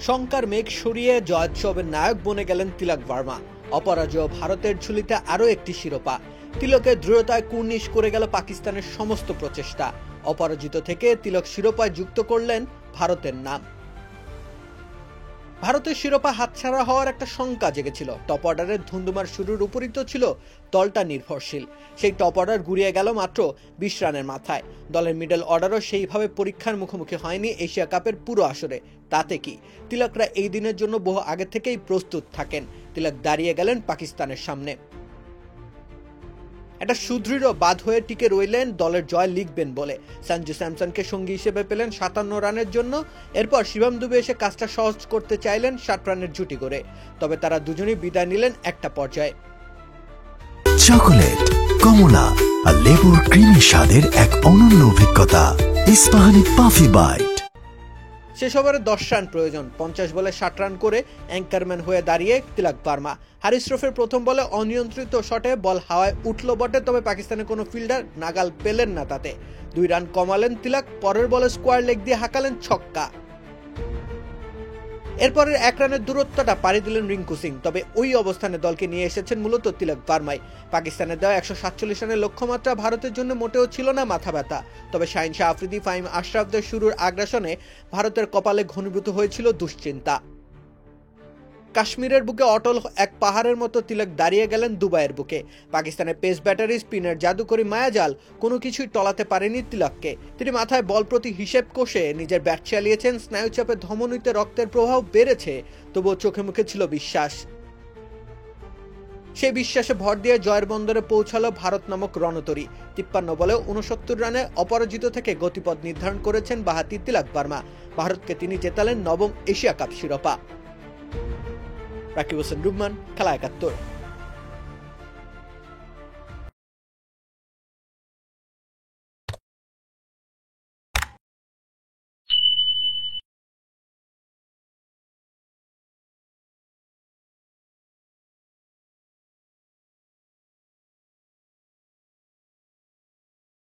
শঙ্কার মেঘ সরিয়ে জয়োৎসবের নায়ক বনে গেলেন তিলক ভার্মা। অপরাজয় ভারতের ঝুলিতে আরও একটি শিরোপা। তিলকের দৃঢ়তায় কুর্নিশ করে গেল পাকিস্তানের সমস্ত প্রচেষ্টা। অপরাজিত থেকে তিলক শিরোপায় যুক্ত করলেন ভারতের নাম। ভারতের শিরোপা হাতছাড়া হওয়ার একটা শঙ্কা জেগেছিল। টপ অর্ডারের ধুন্ধুমার শুরুর উপরই তো ছিল দলটা নির্ভরশীল। সেই টপ অর্ডার গুড়িয়ে গেল মাত্র 20 রানের মাথায়। দলের মিডল অর্ডারও সেইভাবে পরীক্ষার মুখোমুখি হয়নি এশিয়া কাপের পুরো আসরে। তাতে কি, তিলকরা এই দিনের জন্য বহু আগে থেকেই প্রস্তুত থাকেন। তিলক দাঁড়িয়ে গেলেন পাকিস্তানের সামনে। একটা সুদৃঢ় বাঁধ হয়ে টিকে রইলেন দলের জয় লিখবেন বলে। সঞ্জু স্যামসনকে সঙ্গী হিসেবে পেলেন 57 রানের জন্য। এরপর শিবম দুবে এসে কাজটা সহজ করতে চাইলেন 60 রানের জুটি করে। তবে তারা দুজনেই বিদায় নিলেন একটা পর্যায়ে। চকোলেট, কমলা আর লেবুর ক্রিমি স্বাদের এক অনন্য অভিজ্ঞতা। Ispahani Puffy Bite. শেষ ওভারে 10 রান প্রয়োজন। 50 বলে 60 রান করে অ্যাঙ্কারম্যান হয়ে দাঁড়িয়ে তিলক ভার্মা। হারিস রফের প্রথম বলে অনিয়ন্ত্রিত শটে বল হাওয়ায় উঠল বটে, তবে পাকিস্তানের কোনো ফিল্ডার নাগাল পেলেন না তাতে। 2 রান কমালেন তিলক। পরের বলে স্কোয়ার লেগ দিয়ে হাঁকালেন ছক্কা। এরপরের 1 রানের দূরত্বটা পাড়ি দিলেন রিঙ্কু সিং। তবে ওই অবস্থানে দলকে নিয়ে এসেছেন মূলত তিলক ভার্মাই। পাকিস্তানের দেওয়া 147 রানের লক্ষ্যমাত্রা ভারতের জন্য মোটেও ছিল না মাথা ব্যথা। তবে শাহিন শাহ আফ্রিদি, ফাহিম আশরাফদের শুরুর আগ্রাসনে ভারতের কপালে ঘনীভূত হয়েছিল দুশ্চিন্তা। কাশ্মীরের বুকে অটল এক পাহাড়ের মতো তিলক দাঁড়িয়ে গেলেন দুবাইয়ের বুকে। পাকিস্তানের পেস ব্যাটারি, স্পিনের জাদুকরি মায়াজাল কোনো কিছুই টলাতে পারেনি তিলককে। তিনি মাথায় বল প্রতি হিসেব কষে নিজের ব্যাট চালিয়েছেন। স্নায়ুচাপে ধমনীতে রক্তের প্রবাহ বেড়েছে, তবুও চোখে মুখে ছিল বিশ্বাস। সেই বিশ্বাসে ভর দিয়ে জয়ের বন্দরে পৌঁছালো ভারত নামক রণতরী। 53 বলে 69 রানে অপরাজিত থেকে গতিপথ নির্ধারণ করেছেন বাঁহাতি তিলক ভার্মা। ভারতকে তিনি জেতালেন 9ম এশিয়া কাপ শিরোপা। রাকিব হোসেন রুম্মান, খেলা 71।